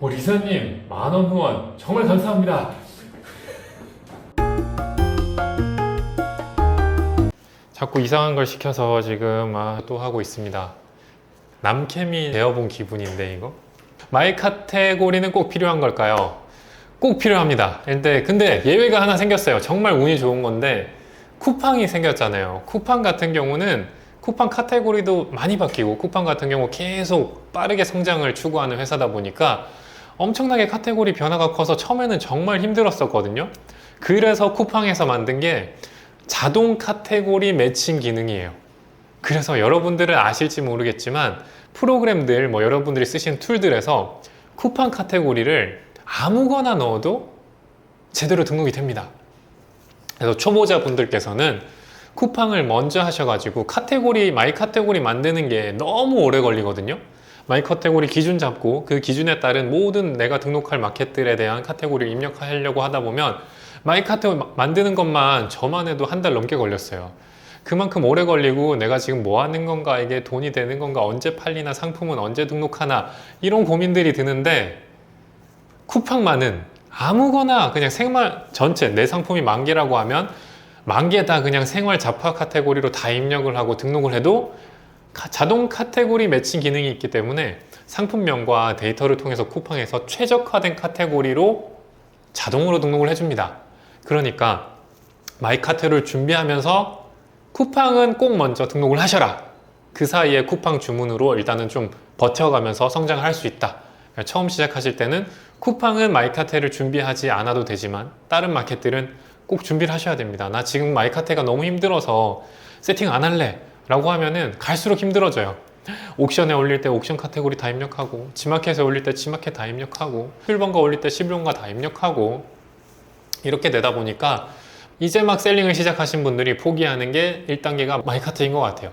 리사님, 10,000원 후원 정말 감사합니다. 자꾸 이상한 걸 시켜서 지금 또 하고 있습니다. 남캠이 되어본 기분인데 이거? 마이 카테고리는 꼭 필요한 걸까요? 꼭 필요합니다. 근데 예외가 하나 생겼어요. 정말 운이 좋은 건데 쿠팡이 생겼잖아요. 쿠팡 같은 경우는 쿠팡 카테고리도 많이 바뀌고 쿠팡 같은 경우 계속 빠르게 성장을 추구하는 회사다 보니까 엄청나게 카테고리 변화가 커서 처음에는 정말 힘들었었거든요. 그래서 쿠팡에서 만든 게 자동 카테고리 매칭 기능이에요. 그래서 여러분들은 아실지 모르겠지만 프로그램들, 여러분들이 쓰신 툴들에서 쿠팡 카테고리를 아무거나 넣어도 제대로 등록이 됩니다. 그래서 초보자 분들께서는 쿠팡을 먼저 하셔가지고 마이 카테고리 만드는 게 너무 오래 걸리거든요. 마이 카테고리 기준 잡고 그 기준에 따른 모든 내가 등록할 마켓들에 대한 카테고리를 입력하려고 하다 보면 마이 카테고리 만드는 것만 저만 해도 한 달 넘게 걸렸어요. 그만큼 오래 걸리고 내가 지금 뭐 하는 건가, 이게 돈이 되는 건가, 언제 팔리나, 상품은 언제 등록하나, 이런 고민들이 드는데 쿠팡만은 아무거나 그냥 생활 전체 내 상품이 10,000개라고 하면 10,000개 다 그냥 생활 잡화 카테고리로 다 입력을 하고 등록을 해도 자동 카테고리 매칭 기능이 있기 때문에 상품명과 데이터를 통해서 쿠팡에서 최적화된 카테고리로 자동으로 등록을 해줍니다. 그러니까 마이 카테고리를 준비하면서 쿠팡은 꼭 먼저 등록을 하셔라. 그 사이에 쿠팡 주문으로 일단은 좀 버텨가면서 성장을 할 수 있다. 처음 시작하실 때는 쿠팡은 마이 카테를 준비하지 않아도 되지만 다른 마켓들은 꼭 준비를 하셔야 됩니다. 나 지금 마이 카테가 너무 힘들어서 세팅 안 할래 라고 하면은 갈수록 힘들어져요. 옥션에 올릴 때 옥션 카테고리 다 입력하고, 지마켓에 올릴 때 지마켓 다 입력하고, 실버가 올릴 때 실버가 다 입력하고, 이렇게 되다 보니까 이제 막 셀링을 시작하신 분들이 포기하는 게 1단계가 마이 카테인 것 같아요.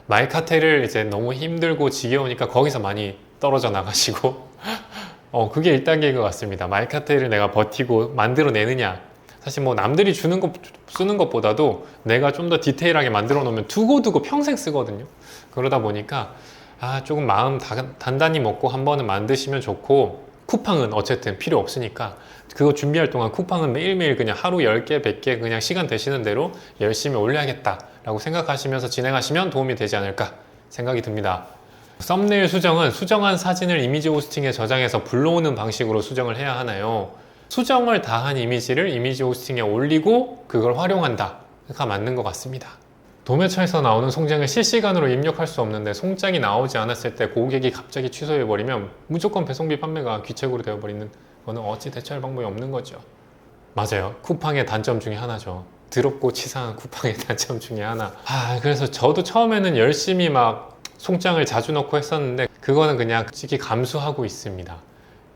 마이 카테를 이제 너무 힘들고 지겨우니까 거기서 많이 떨어져 나가시고 그게 1단계인 것 같습니다. 마이 카테를 내가 버티고 만들어내느냐, 사실 남들이 주는 거 쓰는 것보다도 내가 좀 더 디테일하게 만들어 놓으면 두고두고 평생 쓰거든요. 그러다 보니까 조금 마음 단단히 먹고 한 번은 만드시면 좋고, 쿠팡은 어쨌든 필요 없으니까 그거 준비할 동안 쿠팡은 매일매일 그냥 하루 10개, 100개 그냥 시간 되시는 대로 열심히 올려야겠다 라고 생각하시면서 진행하시면 도움이 되지 않을까 생각이 듭니다. 썸네일 수정은 수정한 사진을 이미지 호스팅에 저장해서 불러오는 방식으로 수정을 해야 하나요? 수정을 다 한 이미지를 이미지 호스팅에 올리고 그걸 활용한다 가 맞는 것 같습니다. 도매처에서 나오는 송장을 실시간으로 입력할 수 없는데 송장이 나오지 않았을 때 고객이 갑자기 취소해버리면 무조건 배송비 판매가 귀책으로 되어버리는 거는 어찌 대처할 방법이 없는 거죠. 맞아요. 쿠팡의 단점 중에 하나죠. 더럽고 치사한 쿠팡의 단점 중에 하나. 그래서 저도 처음에는 열심히 막 송장을 자주 넣고 했었는데 그거는 그냥 솔직히 감수하고 있습니다.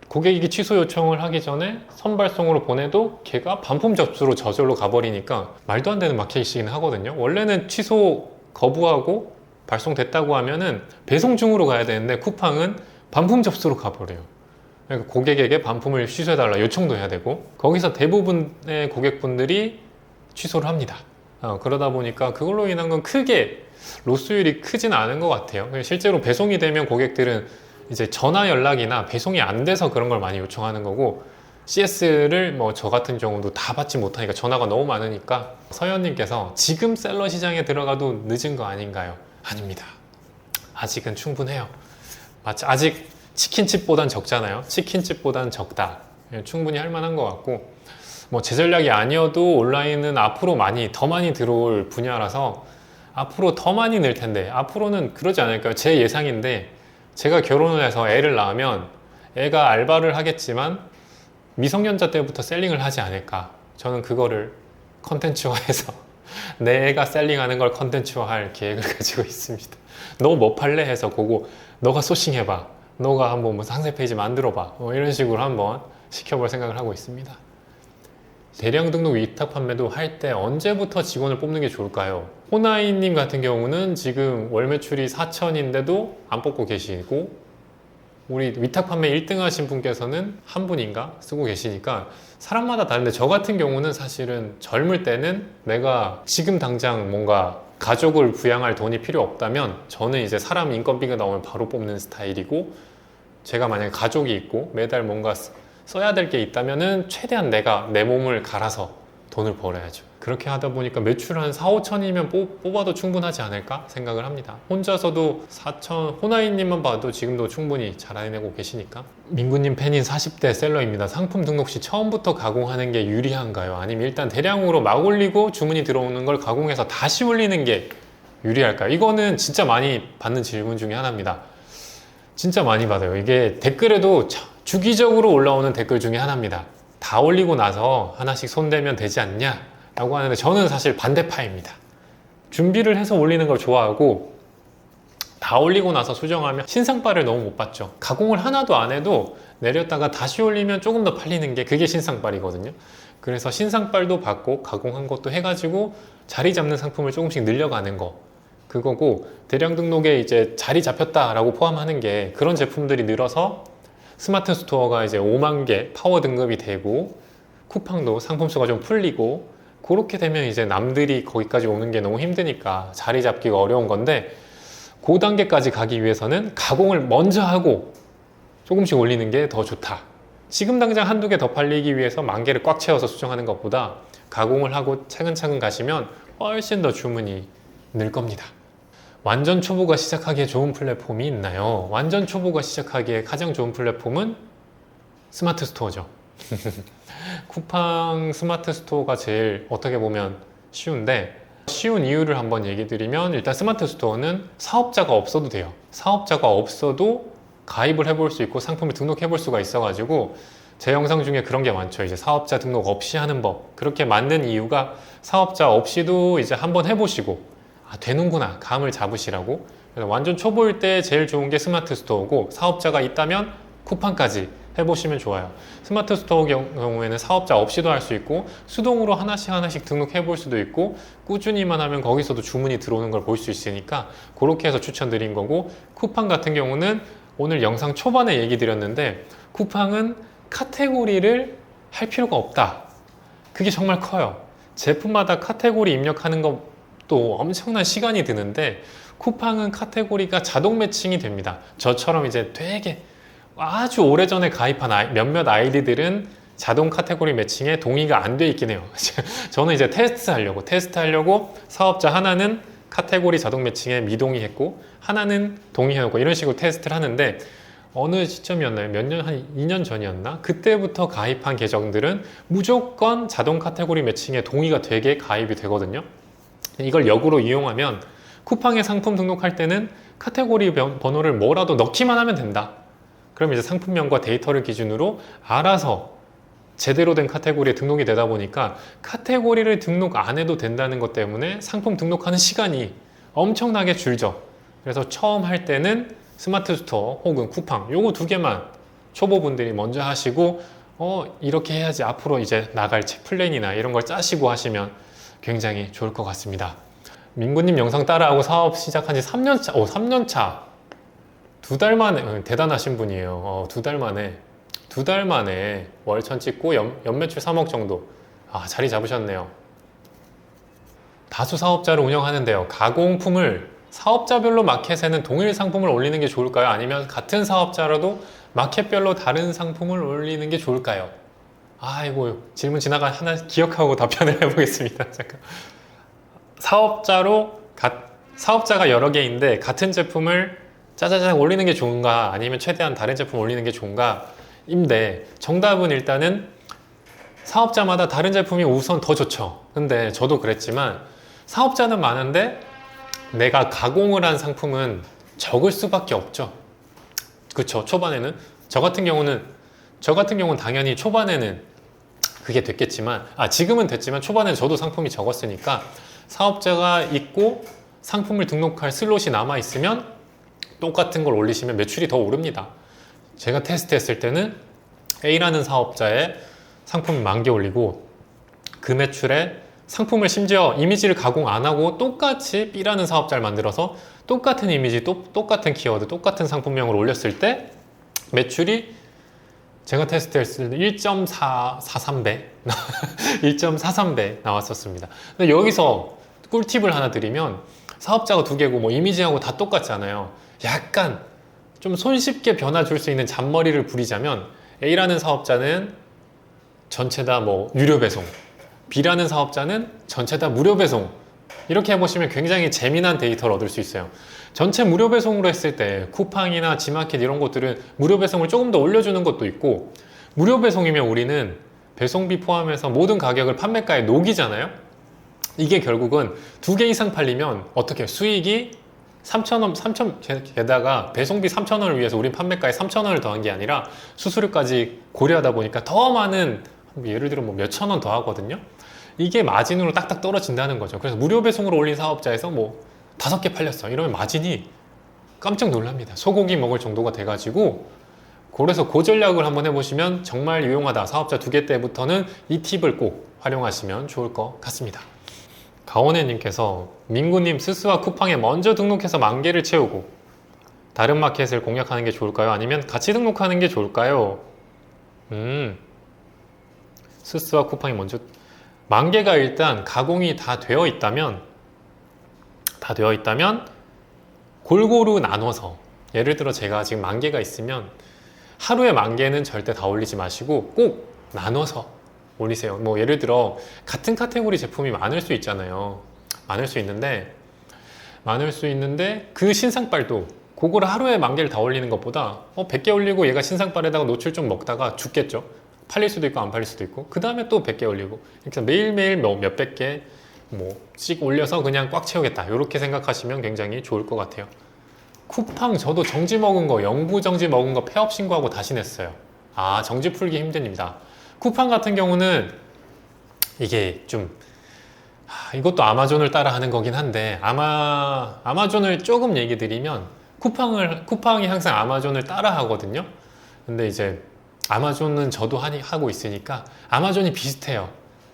고객이 취소 요청을 하기 전에 선발송으로 보내도 걔가 반품 접수로 저절로 가버리니까 말도 안 되는 마케팅이긴 하거든요. 원래는 취소 거부하고 발송됐다고 하면은 배송 중으로 가야 되는데 쿠팡은 반품 접수로 가버려요. 그러니까 고객에게 반품을 취소해달라 요청도 해야 되고, 거기서 대부분의 고객분들이 취소를 합니다. 그러다 보니까 그걸로 인한 건 크게 로스율이 크진 않은 것 같아요. 실제로 배송이 되면 고객들은 이제 전화 연락이나 배송이 안 돼서 그런 걸 많이 요청하는 거고, CS를 저 같은 경우도 다 받지 못하니까 전화가 너무 많으니까 서현님께서 지금 셀러 시장에 들어가도 늦은 거 아닌가요? 아닙니다. 아직은 충분해요. 마치 아직 치킨집보단 적잖아요. 치킨집보단 적다. 충분히 할 만한 것 같고, 제 전략이 아니어도 온라인은 앞으로 더 많이 들어올 분야라서 앞으로 더 많이 늘 텐데, 앞으로는 그러지 않을까요? 제 예상인데 제가 결혼을 해서 애를 낳으면 애가 알바를 하겠지만 미성년자 때부터 셀링을 하지 않을까. 저는 그거를 컨텐츠화해서 내 애가 셀링하는 걸 컨텐츠화할 계획을 가지고 있습니다. 너 뭐 팔래? 해서 그거 너가 소싱해봐, 너가 한번 상세 페이지 만들어봐, 이런 식으로 한번 시켜볼 생각을 하고 있습니다. 대량 등록 위탁 판매도 할 때 언제부터 직원을 뽑는 게 좋을까요? 호나이님 같은 경우는 지금 월 매출이 4천인데도 안 뽑고 계시고, 우리 위탁 판매 1등 하신 분께서는 한 분인가 쓰고 계시니까 사람마다 다른데, 저 같은 경우는 사실은 젊을 때는 내가 지금 당장 뭔가 가족을 부양할 돈이 필요 없다면 저는 이제 사람 인건비가 나오면 바로 뽑는 스타일이고, 제가 만약에 가족이 있고 매달 뭔가 써야 될 게 있다면은 최대한 내가 내 몸을 갈아서 돈을 벌어야죠. 그렇게 하다 보니까 매출 한 4, 5천이면 뽑아도 충분하지 않을까 생각을 합니다. 혼자서도 4천, 호나이님만 봐도 지금도 충분히 잘 해내고 계시니까. 민구님 팬인 40대 셀러입니다. 상품 등록 시 처음부터 가공하는 게 유리한가요? 아니면 일단 대량으로 막 올리고 주문이 들어오는 걸 가공해서 다시 올리는 게 유리할까요? 이거는 진짜 많이 받는 질문 중에 하나입니다. 진짜 많이 받아요. 이게 댓글에도 주기적으로 올라오는 댓글 중에 하나입니다. 다 올리고 나서 하나씩 손대면 되지 않냐? 라고 하는데 저는 사실 반대파입니다. 준비를 해서 올리는 걸 좋아하고 다 올리고 나서 수정하면 신상빨을 너무 못 받죠. 가공을 하나도 안 해도 내렸다가 다시 올리면 조금 더 팔리는 게 그게 신상빨이거든요. 그래서 신상빨도 받고 가공한 것도 해가지고 자리 잡는 상품을 조금씩 늘려가는 거 그거고, 대량 등록에 이제 자리 잡혔다라고 포함하는 게 그런 제품들이 늘어서 스마트 스토어가 이제 5만 개 파워 등급이 되고 쿠팡도 상품 수가 좀 풀리고, 그렇게 되면 이제 남들이 거기까지 오는 게 너무 힘드니까 자리 잡기가 어려운 건데, 그 단계까지 가기 위해서는 가공을 먼저 하고 조금씩 올리는 게 더 좋다. 지금 당장 한두 개 더 팔리기 위해서 만 개를 꽉 채워서 수정하는 것보다 가공을 하고 차근차근 가시면 훨씬 더 주문이 늘 겁니다. 완전 초보가 시작하기에 좋은 플랫폼이 있나요? 완전 초보가 시작하기에 가장 좋은 플랫폼은 스마트 스토어죠. 쿠팡 스마트 스토어가 제일 어떻게 보면 쉬운데, 쉬운 이유를 한번 얘기 드리면, 일단 스마트 스토어는 사업자가 없어도 돼요. 사업자가 없어도 가입을 해볼 수 있고 상품을 등록해 볼 수가 있어가지고, 제 영상 중에 그런 게 많죠. 이제 사업자 등록 없이 하는 법. 그렇게 만든 이유가 사업자 없이도 이제 한번 해보시고 되는구나 감을 잡으시라고. 그래서 완전 초보일 때 제일 좋은 게 스마트 스토어고, 사업자가 있다면 쿠팡까지 해보시면 좋아요. 스마트 스토어 경우에는 사업자 없이도 할 수 있고, 수동으로 하나씩 등록해 볼 수도 있고, 꾸준히만 하면 거기서도 주문이 들어오는 걸 볼 수 있으니까 그렇게 해서 추천드린 거고, 쿠팡 같은 경우는 오늘 영상 초반에 얘기 드렸는데, 쿠팡은 카테고리를 할 필요가 없다. 그게 정말 커요. 제품마다 카테고리 입력하는 것도 엄청난 시간이 드는데, 쿠팡은 카테고리가 자동 매칭이 됩니다. 저처럼 이제 되게 아주 오래전에 가입한 몇몇 아이디들은 자동 카테고리 매칭에 동의가 안 돼 있긴 해요. 저는 이제 테스트하려고 사업자 하나는 카테고리 자동 매칭에 미동의했고 하나는 동의해놓고 이런 식으로 테스트를 하는데, 어느 시점이었나요? 몇 년, 한 2년 전이었나? 그때부터 가입한 계정들은 무조건 자동 카테고리 매칭에 동의가 되게 가입이 되거든요. 이걸 역으로 이용하면 쿠팡에 상품 등록할 때는 카테고리 번호를 뭐라도 넣기만 하면 된다. 그럼 이제 상품명과 데이터를 기준으로 알아서 제대로 된 카테고리에 등록이 되다 보니까 카테고리를 등록 안 해도 된다는 것 때문에 상품 등록하는 시간이 엄청나게 줄죠. 그래서 처음 할 때는 스마트 스토어 혹은 쿠팡 요거 두 개만 초보분들이 먼저 하시고, 이렇게 해야지 앞으로 이제 나갈 플랜이나 이런 걸 짜시고 하시면 굉장히 좋을 것 같습니다. 민구님 영상 따라하고 사업 시작한 지 3년차, 3년차. 2달 만에, 대단하신 분이에요. 2달 만에 월천 찍고 연매출 3억 정도. 자리 잡으셨네요. 다수 사업자를 운영하는데요. 가공품을 사업자별로 마켓에는 동일 상품을 올리는 게 좋을까요? 아니면 같은 사업자라도 마켓별로 다른 상품을 올리는 게 좋을까요? 아이고, 질문 지나가 하나 기억하고 답변을 해보겠습니다. 잠깐. 사업자가 여러 개인데 같은 제품을 짜자작 올리는 게 좋은가, 아니면 최대한 다른 제품 올리는 게 좋은가 인데, 정답은 일단은 사업자마다 다른 제품이 우선 더 좋죠. 근데 저도 그랬지만 사업자는 많은데 내가 가공을 한 상품은 적을 수밖에 없죠. 그쵸. 초반에는 저 같은 경우는 당연히 초반에는 그게 됐겠지만, 지금은 됐지만 초반에는 저도 상품이 적었으니까 사업자가 있고 상품을 등록할 슬롯이 남아 있으면 똑같은 걸 올리시면 매출이 더 오릅니다. 제가 테스트했을 때는 A라는 사업자의 상품 10,000개 올리고 그 매출에 상품을 심지어 이미지를 가공 안 하고 똑같이 B라는 사업자를 만들어서 똑같은 이미지, 똑같은 키워드, 똑같은 상품명을 올렸을 때 매출이 제가 테스트했을 때 1.43배 1.43배 나왔었습니다. 근데 여기서 꿀팁을 하나 드리면, 사업자가 2개고 뭐 이미지하고 다 똑같잖아요. 약간 좀 손쉽게 변화 줄 수 있는 잔머리를 부리자면 A라는 사업자는 전체 다 뭐 유료 배송, B라는 사업자는 전체 다 무료 배송. 이렇게 해보시면 굉장히 재미난 데이터를 얻을 수 있어요. 전체 무료 배송으로 했을 때 쿠팡이나 지마켓 이런 것들은 무료 배송을 조금 더 올려주는 것도 있고, 무료 배송이면 우리는 배송비 포함해서 모든 가격을 판매가에 녹이잖아요. 이게 결국은 2개 이상 팔리면 어떻게 수익이 3,000원, 게다가 배송비 3,000원을 위해서 우린 판매가에 3,000원을 더한 게 아니라 수수료까지 고려하다 보니까 더 많은, 예를 들어 뭐 몇천 원 더 하거든요. 이게 마진으로 딱딱 떨어진다는 거죠. 그래서 무료 배송으로 올린 사업자에서 뭐 5개 팔렸어. 이러면 마진이 깜짝 놀랍니다. 소고기 먹을 정도가 돼가지고, 그래서 그 전략을 한번 해보시면 정말 유용하다. 사업자 2개 때부터는 이 팁을 꼭 활용하시면 좋을 것 같습니다. 가온혜님께서 민구님 스스와 쿠팡에 먼저 등록해서 10,000개를 채우고 다른 마켓을 공략하는 게 좋을까요? 아니면 같이 등록하는 게 좋을까요? 스스와 쿠팡이 먼저 10,000개가 일단 가공이 다 되어 있다면 골고루 나눠서, 예를 들어 제가 지금 10,000개가 있으면 하루에 10,000개는 절대 다 올리지 마시고 꼭 나눠서 올리세요. 뭐 예를 들어 같은 카테고리 제품이 많을 수 있잖아요. 많을 수 있는데 그 신상빨도 그걸 하루에 10,000개를 다 올리는 것보다 100개 올리고 얘가 신상빨에다가 노출 좀 먹다가 죽겠죠. 팔릴 수도 있고 안 팔릴 수도 있고, 그 다음에 또 100개 올리고, 그러니까 매일매일 몇백 개 뭐씩 올려서 그냥 꽉 채우겠다, 이렇게 생각하시면 굉장히 좋을 것 같아요. 쿠팡 저도 정지 먹은 거, 영구 정지 먹은 거 폐업 신고하고 다시 냈어요. 정지 풀기 힘듭니다. 쿠팡 같은 경우는 이게 좀 이것도 아마존을 따라 하는 거긴 한데, 아마존을 조금 얘기 드리면 쿠팡이 항상 아마존을 따라 하거든요. 근데 이제 아마존은 저도 하고 있으니까 아마존이 비슷해요.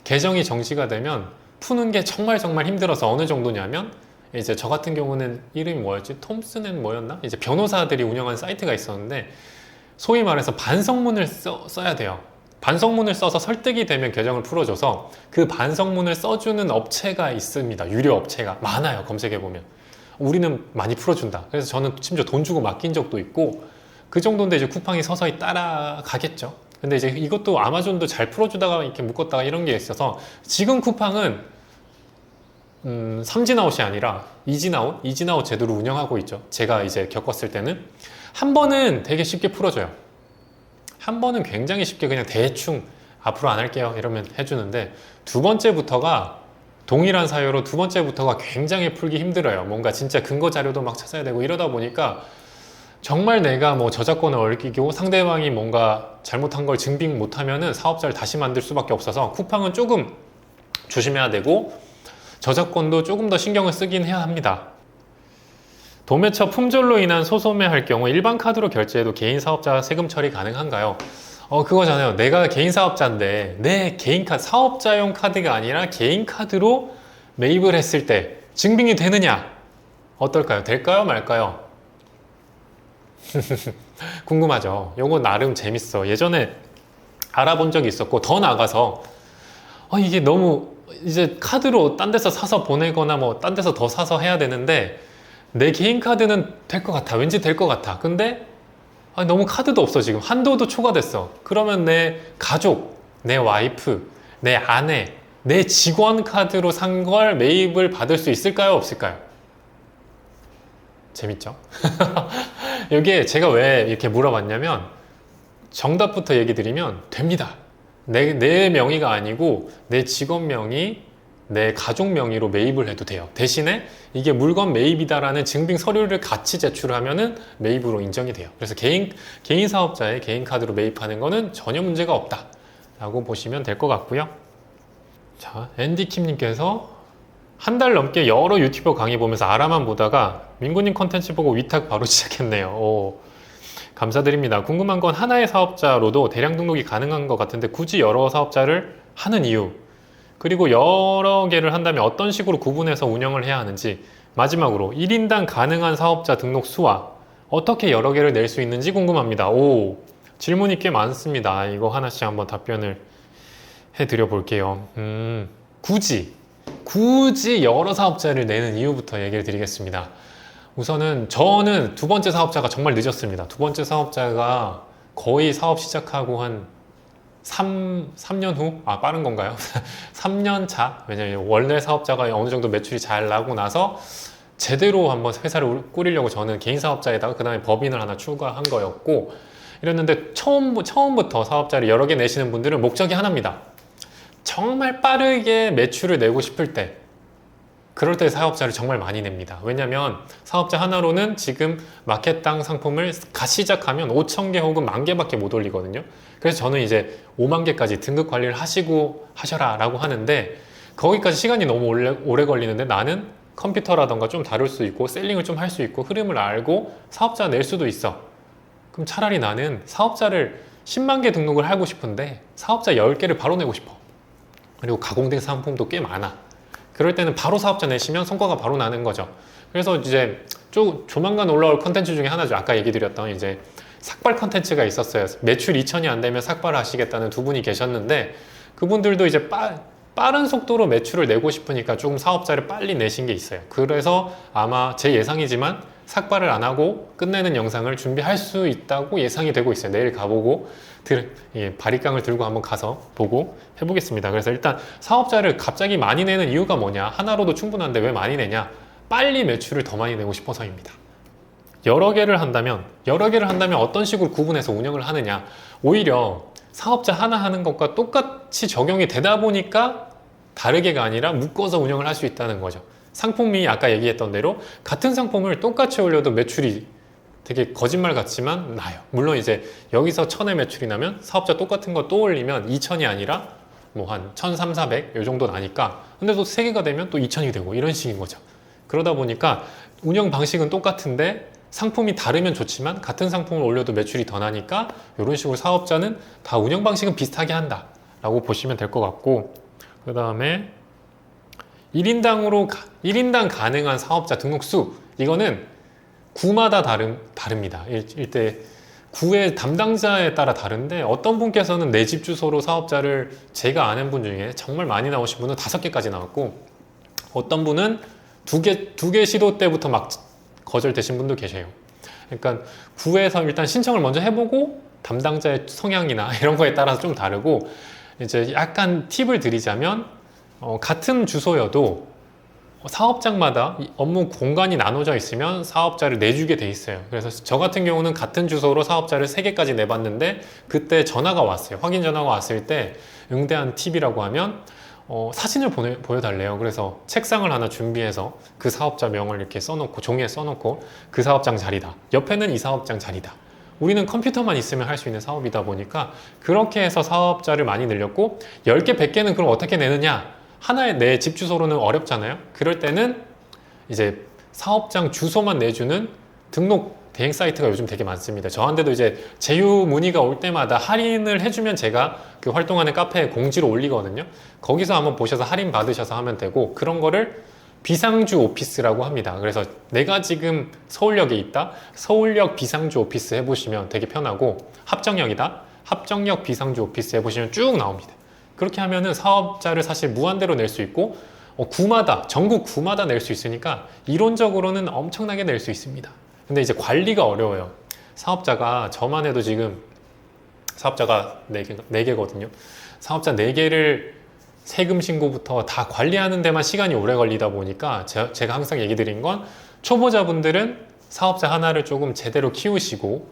계정이 정지가 되면 푸는 게 정말 힘들어서, 어느 정도냐면 이제 저 같은 경우는 이름이 뭐였지? 톰슨은 뭐였나? 이제 변호사들이 운영하는 사이트가 있었는데, 소위 말해서 반성문을 써야 돼요. 반성문을 써서 설득이 되면 계정을 풀어줘서, 그 반성문을 써주는 업체가 있습니다. 유료 업체가 많아요. 검색해보면. 우리는 많이 풀어준다. 그래서 저는 심지어 돈 주고 맡긴 적도 있고, 그 정도인데 이제 쿠팡이 서서히 따라가겠죠. 근데 이제 이것도 아마존도 잘 풀어주다가 이렇게 묶었다가 이런 게 있어서, 지금 쿠팡은 삼진아웃이 아니라 이진아웃 제도를 운영하고 있죠. 제가 이제 겪었을 때는 한 번은 되게 쉽게 풀어줘요. 한 번은 굉장히 쉽게 그냥 대충 앞으로 안 할게요 이러면 해주는데, 두 번째부터가 동일한 사유로 두 번째부터가 굉장히 풀기 힘들어요. 뭔가 진짜 근거 자료도 막 찾아야 되고 이러다 보니까 정말 내가 뭐 저작권을 얽히고 상대방이 뭔가 잘못한 걸 증빙 못하면은 사업자를 다시 만들 수밖에 없어서, 쿠팡은 조금 조심해야 되고 저작권도 조금 더 신경을 쓰긴 해야 합니다. 도매처 품절로 인한 소소매할 경우 일반 카드로 결제해도 개인 사업자 세금 처리 가능한가요? 그거잖아요. 내가 개인 사업자인데 내 개인 카드, 사업자용 카드가 아니라 개인 카드로 매입을 했을 때 증빙이 되느냐? 어떨까요? 될까요? 말까요? 궁금하죠? 요거 나름 재밌어. 예전에 알아본 적이 있었고, 더 나가서 이게 너무 이제 카드로 딴 데서 사서 보내거나 뭐 딴 데서 더 사서 해야 되는데, 내 개인 카드는 될 것 같아. 왠지 될 것 같아. 근데 너무 카드도 없어. 지금 한도도 초과됐어. 그러면 내 가족, 내 와이프, 내 아내, 내 직원 카드로 산 걸 매입을 받을 수 있을까요? 없을까요? 재밌죠? 여기에 제가 왜 이렇게 물어봤냐면, 정답부터 얘기 드리면 됩니다. 내 명의가 아니고 내 직원 명의, 내 가족 명의로 매입을 해도 돼요. 대신에 이게 물건 매입이다라는 증빙 서류를 같이 제출하면은 매입으로 인정이 돼요. 그래서 개인 사업자의 개인 카드로 매입하는 거는 전혀 문제가 없다 라고 보시면 될 것 같고요. 자, 앤디킴님께서 한 달 넘게 여러 유튜버 강의 보면서 아라만 보다가 민구님 컨텐츠 보고 위탁 바로 시작했네요. 감사드립니다. 궁금한 건 하나의 사업자로도 대량 등록이 가능한 것 같은데 굳이 여러 사업자를 하는 이유, 그리고 여러 개를 한다면 어떤 식으로 구분해서 운영을 해야 하는지, 마지막으로 1인당 가능한 사업자 등록 수와 어떻게 여러 개를 낼 수 있는지 궁금합니다. 질문이 꽤 많습니다. 이거 하나씩 한번 답변을 해드려 볼게요. 굳이 여러 사업자를 내는 이유부터 얘기를 드리겠습니다. 우선은 저는 두 번째 사업자가 정말 늦었습니다. 두 번째 사업자가 거의 사업 시작하고 한 3년 후? 아, 빠른 건가요? 3년 차? 왜냐면 원래 사업자가 어느 정도 매출이 잘 나고 나서 제대로 한번 회사를 꾸리려고 저는 개인 사업자에다가 그 다음에 법인을 하나 추가한 거였고 이랬는데 처음부터 사업자를 여러 개 내시는 분들은 목적이 하나입니다. 정말 빠르게 매출을 내고 싶을 때 그럴 때 사업자를 정말 많이 냅니다. 왜냐면 사업자 하나로는 지금 마켓당 상품을 시작하면 5,000개 혹은 10,000개밖에 못 올리거든요. 그래서 저는 이제 5만 개까지 등급 관리를 하시고 하셔라 라고 하는데 거기까지 시간이 너무 오래 걸리는데 나는 컴퓨터라던가 좀 다룰 수 있고 셀링을 좀 할 수 있고 흐름을 알고 사업자 낼 수도 있어. 그럼 차라리 나는 사업자를 10만 개 등록을 하고 싶은데 사업자 10개를 바로 내고 싶어. 그리고 가공된 상품도 꽤 많아. 그럴 때는 바로 사업자 내시면 성과가 바로 나는 거죠. 그래서 이제 조만간 올라올 컨텐츠 중에 하나죠. 아까 얘기 드렸던 이제 삭발 컨텐츠가 있었어요. 매출 2천이 안 되면 삭발을 하시겠다는 두 분이 계셨는데 그분들도 이제 빠른 속도로 매출을 내고 싶으니까 조금 사업자를 빨리 내신 게 있어요. 그래서 아마 제 예상이지만 삭발을 안 하고 끝내는 영상을 준비할 수 있다고 예상이 되고 있어요. 내일 가보고 바리깡을 들고 한번 가서 보고 해보겠습니다. 그래서 일단 사업자를 갑자기 많이 내는 이유가 뭐냐? 하나로도 충분한데 왜 많이 내냐? 빨리 매출을 더 많이 내고 싶어서입니다. 여러 개를 한다면 어떤 식으로 구분해서 운영을 하느냐? 오히려 사업자 하나 하는 것과 똑같이 적용이 되다 보니까 다르게가 아니라 묶어서 운영을 할 수 있다는 거죠. 상품이 아까 얘기했던 대로 같은 상품을 똑같이 올려도 매출이 되게 거짓말 같지만 나요. 물론 이제 여기서 1,000의 매출이 나면 사업자 똑같은 거 또 올리면 2,000이 아니라 뭐 한 1,300, 400 이 정도 나니까 근데 또 3개가 되면 또 2,000이 되고 이런 식인 거죠. 그러다 보니까 운영 방식은 똑같은데 상품이 다르면 좋지만 같은 상품을 올려도 매출이 더 나니까 이런 식으로 사업자는 다 운영 방식은 비슷하게 한다 라고 보시면 될 것 같고 그 다음에 1인당 가능한 사업자 등록 수 이거는 구마다 다릅니다. 일대 구의 담당자에 따라 다른데 어떤 분께서는 내 집 주소로 사업자를 제가 아는 분 중에 정말 많이 나오신 분은 5개까지 나왔고 어떤 분은 두 개 시도 때부터 막 거절되신 분도 계세요. 그러니까 구에서 일단 신청을 먼저 해보고 담당자의 성향이나 이런 거에 따라서 좀 다르고 이제 약간 팁을 드리자면 같은 주소여도 사업장마다 업무 공간이 나눠져 있으면 사업자를 내주게 돼 있어요. 그래서 저 같은 경우는 같은 주소로 사업자를 3개까지 내봤는데 그때 전화가 왔어요. 확인 전화가 왔을 때 응대한 팁이라고 하면 사진을 보여달래요. 그래서 책상을 하나 준비해서 그 사업자 명을 이렇게 써놓고 종이에 써놓고 그 사업장 자리다. 옆에는 이 사업장 자리다. 우리는 컴퓨터만 있으면 할 수 있는 사업이다 보니까 그렇게 해서 사업자를 많이 늘렸고 10개, 100개는 그럼 어떻게 내느냐? 하나의 내 집 주소로는 어렵잖아요. 그럴 때는 이제 사업장 주소만 내주는 등록 대행 사이트가 요즘 되게 많습니다. 저한테도 이제 제휴 문의가 올 때마다 할인을 해주면 제가 그 활동하는 카페에 공지로 올리거든요. 거기서 한번 보셔서 할인 받으셔서 하면 되고 그런 거를 비상주 오피스라고 합니다. 그래서 내가 지금 서울역에 있다. 서울역 비상주 오피스 해보시면 되게 편하고 합정역이다. 합정역 비상주 오피스 해보시면 쭉 나옵니다. 그렇게 하면은 사업자를 사실 무한대로 낼 수 있고 전국 구마다 낼 수 있으니까 이론적으로는 엄청나게 낼 수 있습니다. 근데 이제 관리가 어려워요. 사업자가 저만 해도 지금 사업자가 4개거든요. 사업자 4개를 세금 신고부터 다 관리하는 데만 시간이 오래 걸리다 보니까 제가 항상 얘기 드린 건 초보자분들은 사업자 하나를 조금 제대로 키우시고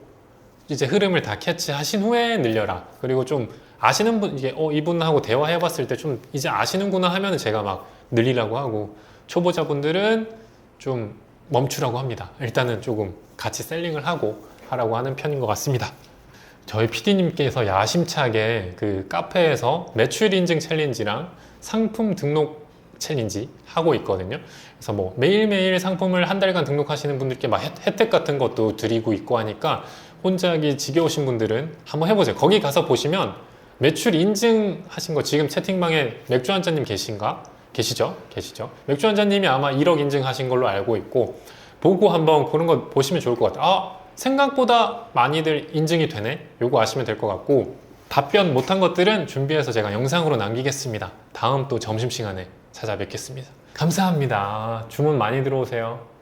이제 흐름을 다 캐치하신 후에 늘려라. 그리고 좀 아시는 분, 이게 이분하고 대화해 봤을 때 좀 이제 아시는구나 하면 제가 막 늘리라고 하고 초보자분들은 좀 멈추라고 합니다. 일단은 조금 같이 셀링을 하고 하라고 하는 편인 것 같습니다. 저희 PD님께서 야심차게 그 카페에서 매출 인증 챌린지랑 상품 등록 챌린지 하고 있거든요. 그래서 뭐 매일매일 상품을 한 달간 등록하시는 분들께 막 혜택 같은 것도 드리고 있고 하니까 혼자 하기 지겨우신 분들은 한번 해보세요. 거기 가서 보시면 매출 인증하신 거 지금 채팅방에 맥주 한잔님 계시죠? 맥주 한잔님이 아마 1억 인증하신 걸로 알고 있고 보고 한번 그런 거 보시면 좋을 것 같아요. 생각보다 많이들 인증이 되네? 요거 아시면 될 것 같고 답변 못한 것들은 준비해서 제가 영상으로 남기겠습니다. 다음 또 점심시간에 찾아뵙겠습니다. 감사합니다. 주문 많이 들어오세요.